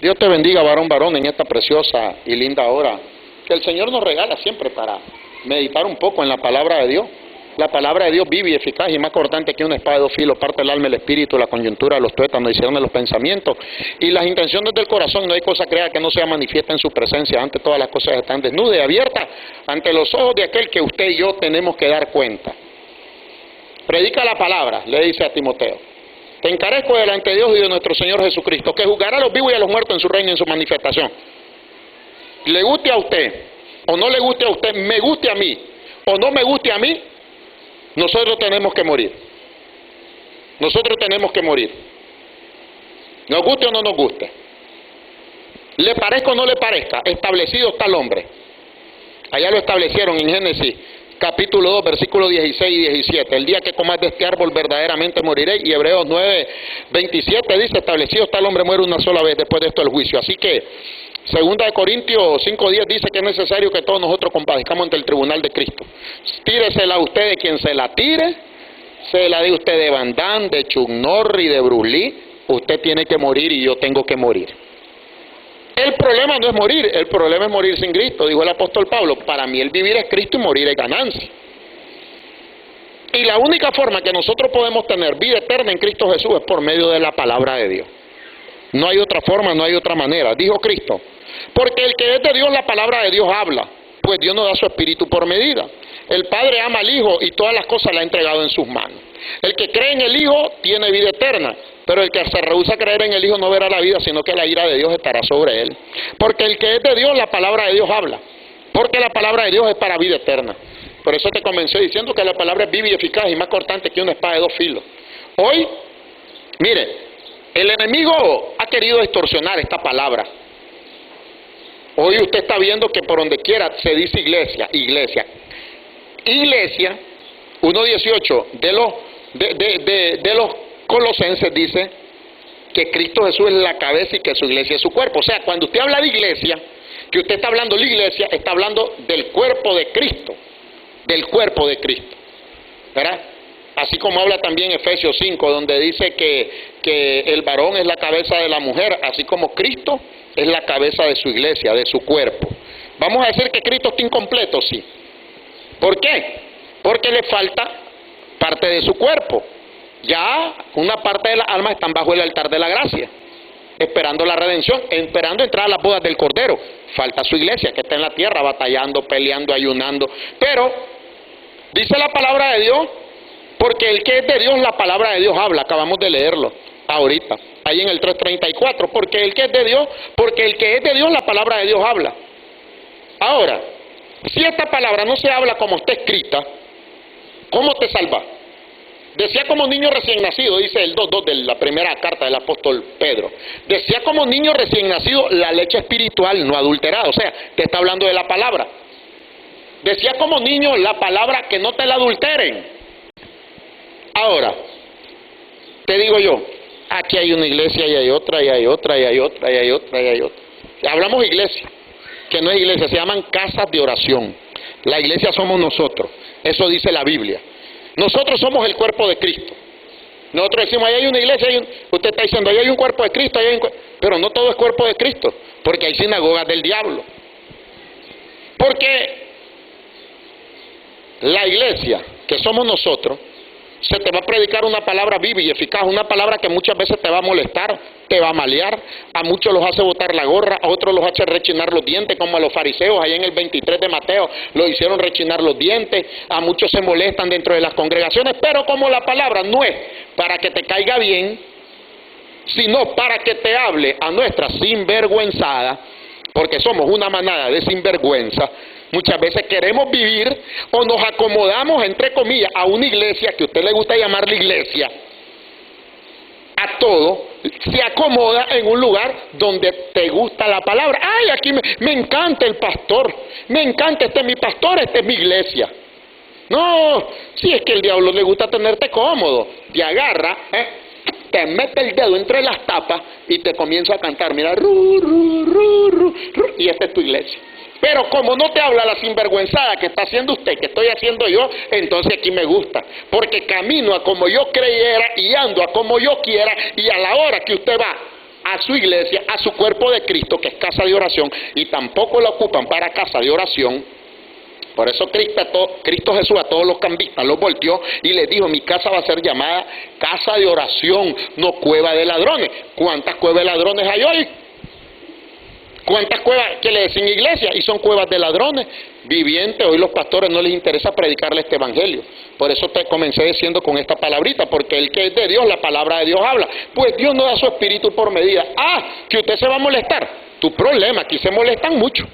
Dios te bendiga, varón, en esta preciosa y linda hora que el Señor nos regala siempre para meditar un poco en la palabra de Dios. La palabra de Dios viva y eficaz y más cortante que una espada de dos filos, parte el alma, el espíritu, la coyuntura, los tuétanos, decisiones, los pensamientos y las intenciones del corazón. No hay cosa creada que no sea manifiesta en su presencia. Ante todas las cosas están desnudas y abiertas ante los ojos de aquel que usted y yo tenemos que dar cuenta. Predica la palabra, le dice a Timoteo. Te encarezco delante de Dios y de nuestro Señor Jesucristo, que juzgará a los vivos y a los muertos en su reino y en su manifestación. Le guste a usted, o no le guste a usted, me guste a mí, o no me guste a mí, nosotros tenemos que morir. Nosotros tenemos que morir. Nos guste o no nos guste. Le parezca o no le parezca, establecido está el hombre. Allá lo establecieron en Génesis capítulo 2, versículos 16 y 17. El día que comas de este árbol verdaderamente moriréis. Y Hebreos 9, 27 dice, establecido está el hombre, muere una sola vez, después de esto el juicio. Así que, segunda de Corintios 5, 10 dice que es necesario que todos nosotros compadezcamos ante el tribunal de Cristo. Tíresela a usted de quien se la tire, se la de usted de Van Damme, de Chuck Norris, de Bruce Lee. Usted tiene que morir y yo tengo que morir. El problema no es morir, el problema es morir sin Cristo, dijo el apóstol Pablo. Para mí el vivir es Cristo y morir es ganancia. Y la única forma que nosotros podemos tener vida eterna en Cristo Jesús es por medio de la palabra de Dios. No hay otra forma, no hay otra manera. Dijo Cristo, porque el que es de Dios, la palabra de Dios habla, pues Dios nos da su espíritu por medida. El Padre ama al Hijo y todas las cosas le ha entregado en sus manos. El que cree en el Hijo tiene vida eterna, pero el que se rehúsa a creer en el Hijo no verá la vida, sino que la ira de Dios estará sobre él. Porque el que es de Dios, la palabra de Dios habla, porque la palabra de Dios es para vida eterna. Por eso te comencé diciendo que la palabra es viva y eficaz y más cortante que una espada de dos filos. Hoy, mire, el enemigo ha querido distorsionar esta palabra. Hoy usted está viendo que por donde quiera se dice iglesia, iglesia. Iglesia, 1:18 de los Colosenses dice que Cristo Jesús es la cabeza y que su iglesia es su cuerpo. O sea, cuando usted habla de iglesia, que usted está hablando de la iglesia, está hablando del cuerpo de Cristo, del cuerpo de Cristo, ¿verdad? Así como habla también Efesios 5, donde dice que el varón es la cabeza de la mujer, así como Cristo es la cabeza de su iglesia, de su cuerpo. Vamos a decir que Cristo está incompleto, sí. ¿Por qué? Porque le falta parte de su cuerpo. Ya una parte de las almas están bajo el altar de la gracia, esperando la redención, esperando entrar a las bodas del Cordero. Falta su iglesia, que está en la tierra, batallando, peleando, ayunando. Pero, dice la palabra de Dios, porque el que es de Dios, la palabra de Dios habla. Acabamos de leerlo ahorita, ahí en el 3:34. Porque el que es de Dios, porque el que es de Dios, la palabra de Dios habla. Ahora, si esta palabra no se habla como está escrita, ¿cómo te salva? Decía como niño recién nacido, dice el 2:2 de la primera carta del apóstol Pedro. Decía como niño recién nacido la leche espiritual no adulterada. O sea, te está hablando de la palabra. Decía como niño la palabra que no te la adulteren. Ahora, te digo yo, aquí hay una iglesia y hay otra, y hay otra, y hay otra, y hay otra, y hay otra. Hablamos de iglesia, que no es iglesia, se llaman casas de oración. La iglesia somos nosotros, eso dice la Biblia. Nosotros somos el cuerpo de Cristo. Nosotros decimos, ahí hay una iglesia, usted está diciendo, ahí hay un cuerpo de Cristo, pero no todo es cuerpo de Cristo, porque hay sinagogas del diablo. Porque la iglesia, que somos nosotros, se te va a predicar una palabra viva y eficaz, una palabra que muchas veces te va a molestar, te va a malear, a muchos los hace botar la gorra, a otros los hace rechinar los dientes, como a los fariseos, allá en el 23 de Mateo, lo hicieron rechinar los dientes, a muchos se molestan dentro de las congregaciones, pero como la palabra no es para que te caiga bien, sino para que te hable a nuestra sinvergüenzada, porque somos una manada de sinvergüenza. Muchas veces queremos vivir o nos acomodamos, entre comillas, a una iglesia, que a usted le gusta llamarle iglesia, a todo, se acomoda en un lugar donde te gusta la palabra. Ay, aquí me encanta el pastor, me encanta, este es mi pastor, esta es mi iglesia. No, si es que el diablo le gusta tenerte cómodo, te agarra, te mete el dedo entre las tapas y te comienza a cantar, mira, ru, ru, ru, ru, ru, y esta es tu iglesia. Pero como no te habla la sinvergüenzada que está haciendo usted, que estoy haciendo yo, entonces aquí me gusta. Porque camino a como yo creyera y ando a como yo quiera y a la hora que usted va. a su iglesia, a su cuerpo de Cristo, que es casa de oración, y tampoco la ocupan para casa de oración. Por eso Cristo Jesús a todos los cambistas los volteó y les dijo: mi casa va a ser llamada casa de oración, no cueva de ladrones. ¿Cuántas cuevas de ladrones hay hoy? ¿Cuántas cuevas que le decían iglesia y son cuevas de ladrones vivientes? Hoy los pastores no les interesa predicarle este evangelio. Por eso te comencé diciendo con esta palabrita, porque el que es de Dios, la palabra de Dios habla. Pues Dios no da su espíritu por medida. Que usted se va a molestar. Tu problema, aquí se molestan mucho.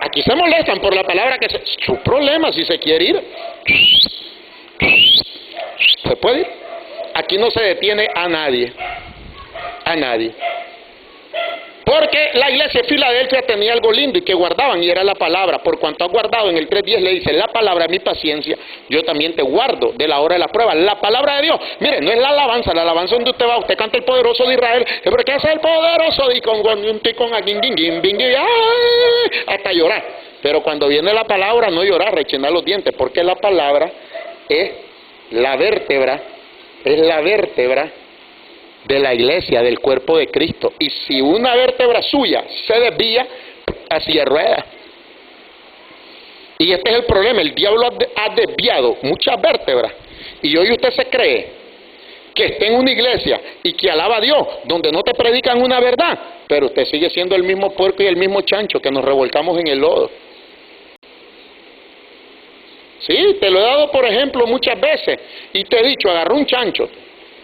Aquí se molestan por la palabra que su problema, si se quiere ir, se puede ir. Aquí no se detiene a nadie. A nadie. Porque la iglesia de Filadelfia tenía algo lindo y que guardaban, y era la palabra. Por cuanto has guardado, en el 3:10 le dice: la palabra de mi paciencia, yo también te guardo de la hora de la prueba. La palabra de Dios, mire, no es la alabanza donde usted va, usted canta el poderoso de Israel, porque es el poderoso de hasta llorar. Pero cuando viene la palabra, no llorar, rechinar los dientes, porque la palabra es la vértebra de la iglesia, del cuerpo de Cristo. Y si una vértebra suya se desvía, así de rueda. Y este es el problema: el diablo ha desviado muchas vértebras. Y hoy usted se cree que está en una iglesia y que alaba a Dios, donde no te predican una verdad, pero usted sigue siendo el mismo puerco y el mismo chancho que nos revolcamos en el lodo. Sí, te lo he dado por ejemplo muchas veces, y te he dicho: agarró un chancho,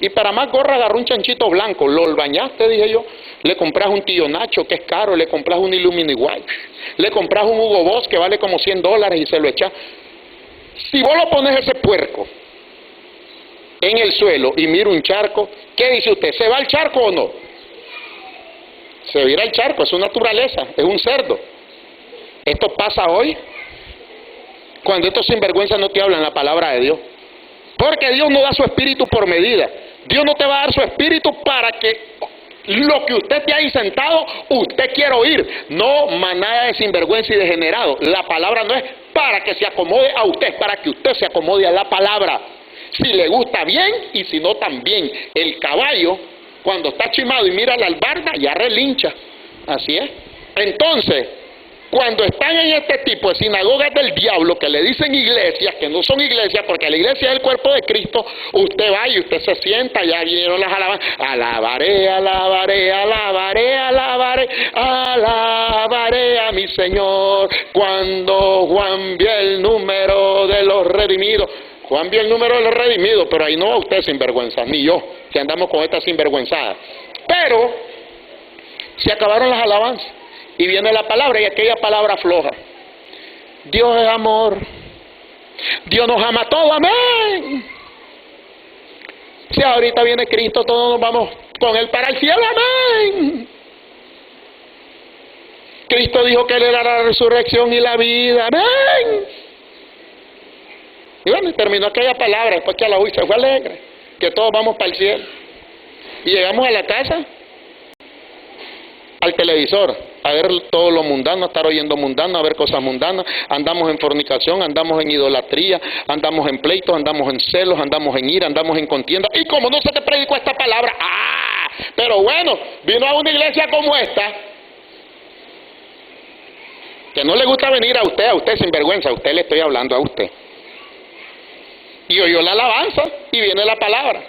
y para más gorra agarró un chanchito blanco, lo bañaste, dije yo, le compras un Tío Nacho que es caro, le compras un Illumini White, le compras un Hugo Boss que vale como $100 y se lo echas. Si vos lo pones ese puerco en el suelo y mira un charco, ¿qué dice usted? ¿Se va al charco o no? Se va a ir al charco, es su naturaleza, es un cerdo. Esto pasa hoy cuando estos sinvergüenzas no te hablan la palabra de Dios. Porque Dios no da su espíritu por medida. Dios no te va a dar su espíritu para que lo que usted te ahí sentado, usted quiera oír. No, manada de sinvergüenza y degenerado. La palabra no es para que se acomode a usted, es para que usted se acomode a la palabra. Si le gusta bien y si no también. El caballo, cuando está chimado y mira la albarda, ya relincha. Así es. Entonces, cuando están en este tipo de sinagogas del diablo, que le dicen iglesias, que no son iglesias, porque la iglesia es el cuerpo de Cristo, usted va y usted se sienta, ya vinieron las alabanzas: alabaré, alabaré, alabaré, alabaré, alabaré a mi Señor. Cuando Juan vio el número de los redimidos, Juan vio el número de los redimidos, pero ahí no va usted sinvergüenza, ni yo, que andamos con esta sinvergüenzada. Pero se acabaron las alabanzas. Y viene la palabra, y aquella palabra floja: Dios es amor, Dios nos ama a todos, amén. Si ahorita viene Cristo, todos nos vamos con Él para el cielo, amén. Cristo dijo que Él era la resurrección y la vida, amén. Y bueno, terminó aquella palabra, después que a la uy se fue alegre, que todos vamos para el cielo. Y llegamos a la casa, al televisor, a ver todo lo mundano, a estar oyendo mundano, a ver cosas mundanas. Andamos en fornicación, andamos en idolatría, andamos en pleitos, andamos en celos, andamos en ira, andamos en contienda. Y como no se te predicó esta palabra, pero bueno, vino a una iglesia como esta, que no le gusta venir a usted sinvergüenza, a usted le estoy hablando a usted. Y oyó la alabanza y viene la palabra.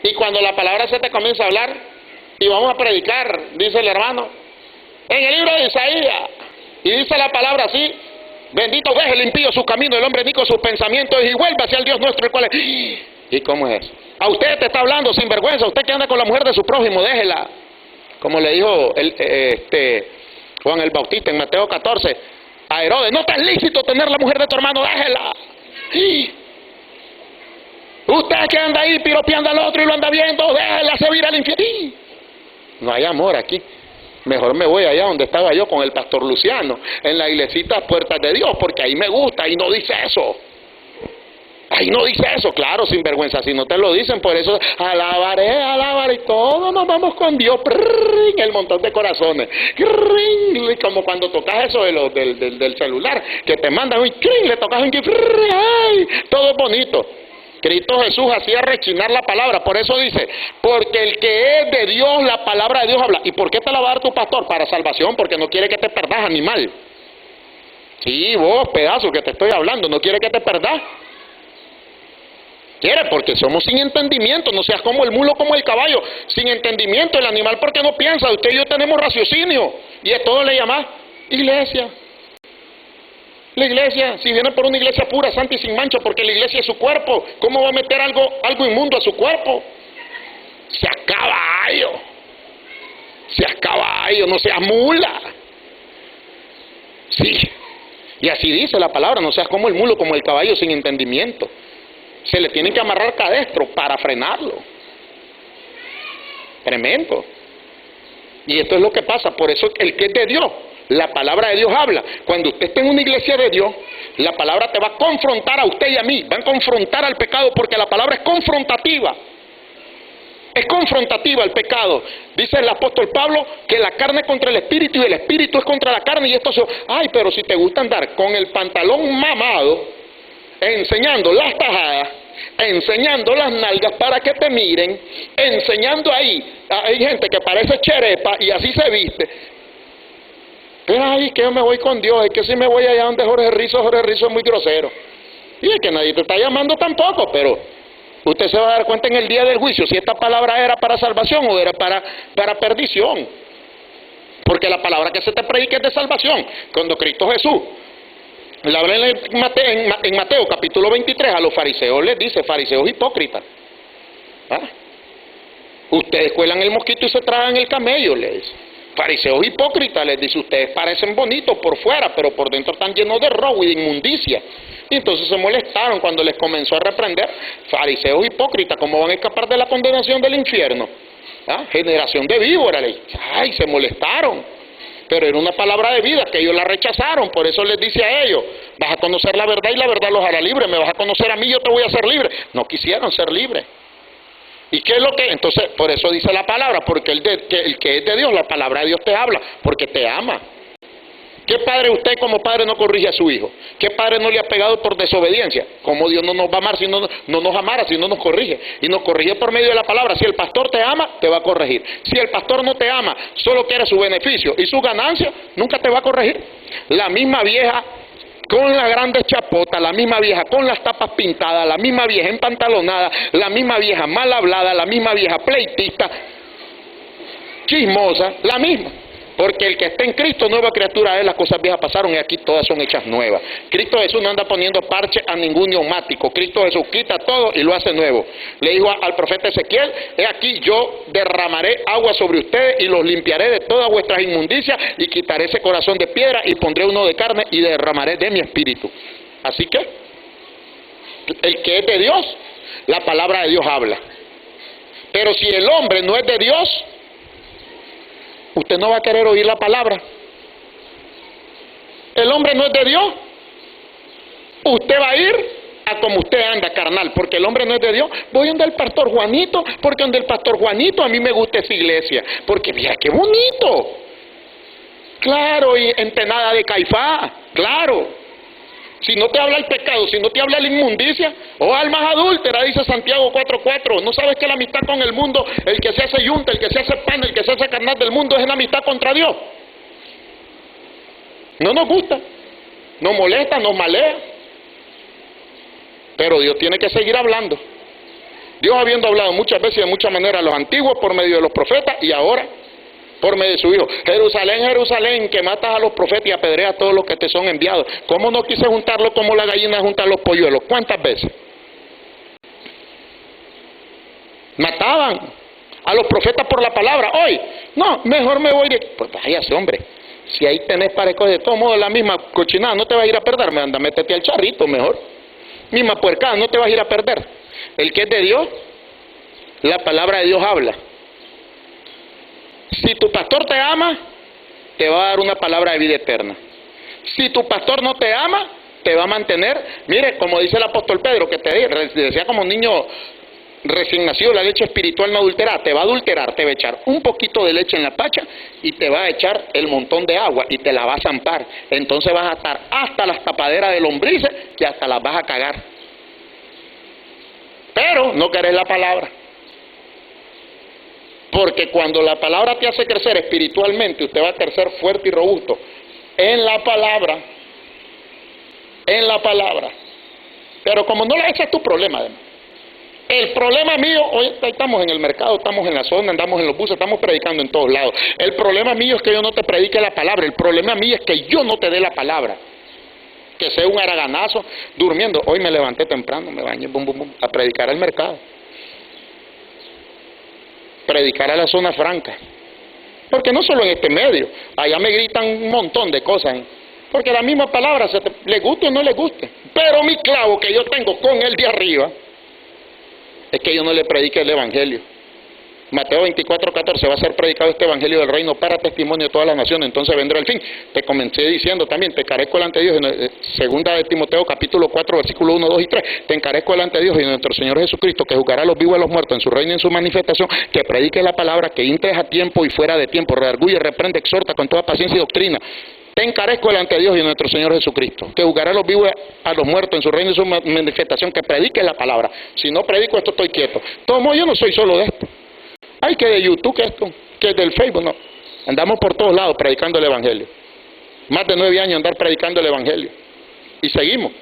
Y cuando la palabra se te comienza a hablar, y vamos a predicar, dice el hermano, en el libro de Isaías, y dice la palabra así: bendito deje el impío su camino, el hombre nico sus pensamientos, y vuelva hacia el Dios nuestro, el cual es. ¿Y cómo es eso? A usted te está hablando sin vergüenza, usted que anda con la mujer de su prójimo, déjela. Como le dijo Juan el Bautista en Mateo 14 a Herodes: no te es lícito tener la mujer de tu hermano, déjela. Usted que anda ahí piropeando al otro y lo anda viendo, déjela, se vira al infierno. No hay amor aquí. Mejor me voy allá donde estaba yo con el pastor Luciano, en la iglesita Puertas de Dios, porque ahí me gusta, ahí no dice eso. Ahí no dice eso, claro, sin vergüenza, si no te lo dicen, por eso alabaré, alabaré, y todos nos vamos con Dios, el montón de corazones, como cuando tocas eso del celular, que te mandan un le tocas un ay, todo bonito. Cristo Jesús hacía rechinar la palabra. Por eso dice, porque el que es de Dios, la palabra de Dios habla. ¿Y por qué te la va a dar tu pastor? Para salvación, porque no quiere que te perdas, animal. Sí, vos, pedazo, que te estoy hablando, no quiere que te perdas. Quiere, porque somos sin entendimiento, no seas como el mulo, como el caballo, sin entendimiento, el animal porque no piensa, usted y yo tenemos raciocinio, y a todo le llama iglesia. La iglesia, si viene por una iglesia pura, santa y sin mancha, porque la iglesia es su cuerpo, ¿cómo va a meter algo inmundo a su cuerpo? Seas caballo, no seas mula. Sí, y así dice la palabra, no seas como el mulo, como el caballo sin entendimiento. Se le tiene que amarrar cadestro para frenarlo. Tremendo. Y esto es lo que pasa. Por eso el que es de Dios, la palabra de Dios habla. Cuando usted esté en una iglesia de Dios, la palabra te va a confrontar a usted y a mí. Va a confrontar al pecado porque la palabra es confrontativa. Es confrontativa el pecado. Dice el apóstol Pablo que la carne es contra el espíritu y el espíritu es contra la carne. Y esto se... Ay, pero si te gusta andar con el pantalón mamado, enseñando las tajadas, enseñando las nalgas para que te miren, enseñando ahí, hay gente que parece cherepa y así se viste. Pero ay, que yo me voy con Dios, es que si me voy allá donde Jorge Rizzo es muy grosero. Y es que nadie te está llamando tampoco, pero usted se va a dar cuenta en el día del juicio si esta palabra era para salvación o era para perdición. Porque la palabra que se te predica es de salvación. Cuando Cristo Jesús le habla en Mateo capítulo 23 a los fariseos, les dice, fariseos hipócritas, ¿ah? Ustedes cuelan el mosquito y se tragan el camello, les dice. Fariseos hipócritas, les dice, ustedes parecen bonitos por fuera, pero por dentro están llenos de robo y de inmundicia. Y entonces se molestaron cuando les comenzó a reprender. Fariseos hipócritas, ¿cómo van a escapar de la condenación del infierno? ¿Ah? Generación de víboras, les dice. Ay, se molestaron. Pero era una palabra de vida que ellos la rechazaron, por eso les dice a ellos, vas a conocer la verdad y la verdad los hará libres, me vas a conocer a mí, yo te voy a hacer libre. No quisieron ser libres. ¿Y qué es lo que? Entonces, por eso dice la palabra, porque el que es de Dios, la palabra de Dios te habla, porque te ama. ¿Qué padre usted como padre no corrige a su hijo? ¿Qué padre no le ha pegado por desobediencia? ¿Cómo Dios no nos va a amar si no nos amara, si no nos corrige? Y nos corrige por medio de la palabra. Si el pastor te ama, te va a corregir. Si el pastor no te ama, solo quiere su beneficio y su ganancia, nunca te va a corregir. La misma vieja con las grandes chapotas, la misma vieja con las tapas pintadas, la misma vieja empantalonada, la misma vieja mal hablada, la misma vieja pleitista, chismosa, la misma. Porque el que está en Cristo, nueva criatura es, las cosas viejas pasaron y aquí todas son hechas nuevas. Cristo Jesús no anda poniendo parche a ningún neumático. Cristo Jesús quita todo y lo hace nuevo. Le dijo al profeta Ezequiel, he aquí yo derramaré agua sobre ustedes y los limpiaré de todas vuestras inmundicias y quitaré ese corazón de piedra y pondré uno de carne y derramaré de mi espíritu. Así que, el que es de Dios, la palabra de Dios habla. Pero si el hombre no es de Dios, usted no va a querer oír la palabra. El hombre no es de Dios. Usted va a ir a como usted anda, carnal, porque el hombre no es de Dios. Voy donde el pastor Juanito, porque donde el pastor Juanito a mí me gusta esa iglesia. Porque mira qué bonito. Claro, y entenada de Caifás, claro. Si no te habla el pecado, si no te habla la inmundicia, o almas adúlteras, dice Santiago 4:4. ¿No sabes que la amistad con el mundo, el que se hace yunta, el que se hace pan, el que se hace carnal del mundo, es una amistad contra Dios? No nos gusta, nos molesta, nos malea. Pero Dios tiene que seguir hablando. Dios habiendo hablado muchas veces y de muchas maneras a los antiguos por medio de los profetas y ahora por medio de su Hijo. Jerusalén, Jerusalén, que matas a los profetas y apedreas a todos los que te son enviados. ¿Cómo no quise juntarlo como la gallina junta los polluelos? ¿Cuántas veces? Mataban a los profetas por la palabra. Hoy, no, mejor me voy de... Pues váyase, hombre. Si ahí tenés para escoger, de todos modos la misma cochinada, no te vas a ir a perder. Me anda, métete al charrito mejor. Misma puercada, no te vas a ir a perder. El que es de Dios, la palabra de Dios habla. Si tu pastor te ama, te va a dar una palabra de vida eterna. Si tu pastor no te ama, te va a mantener, mire, como dice el apóstol Pedro, que te decía como niño recién nacido, la leche espiritual no adulterada, te va a adulterar, te va a echar un poquito de leche en la pacha y te va a echar el montón de agua y te la va a zampar. Entonces vas a estar hasta las tapaderas de lombrices que hasta las vas a cagar. pecado, no querés la palabra. Porque cuando la palabra te hace crecer espiritualmente, usted va a crecer fuerte y robusto en la palabra. En la palabra. Pero como no la ese es tu problema, además. El problema mío, hoy estamos en el mercado, estamos en la zona, andamos en los buses, estamos predicando en todos lados. El problema mío es que yo no te predique la palabra. El problema mío es que yo no te dé la palabra. Que sea un haraganazo durmiendo. Hoy me levanté temprano, me bañé, bum, bum, bum, a predicar al mercado. Predicar a la zona franca. Porque no solo en este medio, allá me gritan un montón de cosas, ¿eh? Porque la misma palabra, le guste o no le guste. Pero mi clavo que yo tengo con el de arriba es que yo no le predique el evangelio. Mateo 24:14, va a ser predicado este evangelio del reino para testimonio de todas las naciones, entonces vendrá el fin. Te comencé diciendo también, te encarezco delante de Dios, segunda de Timoteo capítulo 4, versículo 1, 2 y 3, te encarezco delante de Dios y de nuestro Señor Jesucristo, que juzgará a los vivos y a los muertos en su reino y en su manifestación, que predique la palabra, que intres a tiempo y fuera de tiempo, redarguye, reprende, exhorta con toda paciencia y doctrina. Te encarezco delante de Dios y de nuestro Señor Jesucristo, que juzgará a los vivos a los muertos en su reino y en su manifestación, que predique la palabra. Si no predico esto, estoy quieto. Tomo, yo no soy solo de esto. Ay, que de YouTube, que esto, que del Facebook, no. Andamos por todos lados predicando el evangelio. Más de 9 años andar predicando el evangelio. Y seguimos.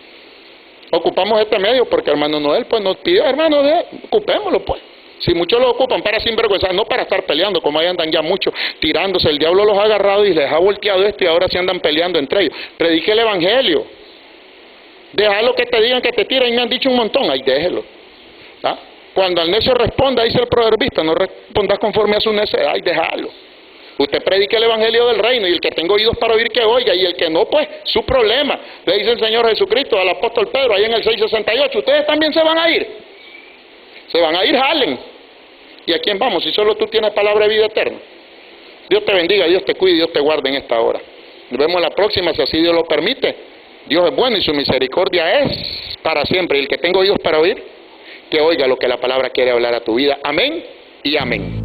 Ocupamos este medio porque hermano Noel pues nos pidió, hermano, ocupémoslo pues. Si muchos lo ocupan para sinvergüenza, no para estar peleando, como ahí andan ya muchos tirándose. El diablo los ha agarrado y les ha volteado esto y ahora se andan peleando entre ellos. Predique el evangelio. Déjalo que te digan que te tiran y me han dicho un montón. Ay, déjelo. ¿Ah? Cuando al necio responda, dice el proverbista, no respondas conforme a su necedad, ay, déjalo. Usted predique el evangelio del reino y el que tenga oídos para oír que oiga y el que no, pues, su problema. Le dice el Señor Jesucristo al apóstol Pedro, ahí en el 6:68, ustedes también se van a ir. Se van a ir, jalen. ¿Y a quién vamos? Si solo tú tienes palabra de vida eterna. Dios te bendiga, Dios te cuide y Dios te guarde en esta hora. Nos vemos la próxima, si así Dios lo permite. Dios es bueno y su misericordia es para siempre. Y el que tenga oídos para oír, que oiga lo que la palabra quiere hablar a tu vida. Amén y amén.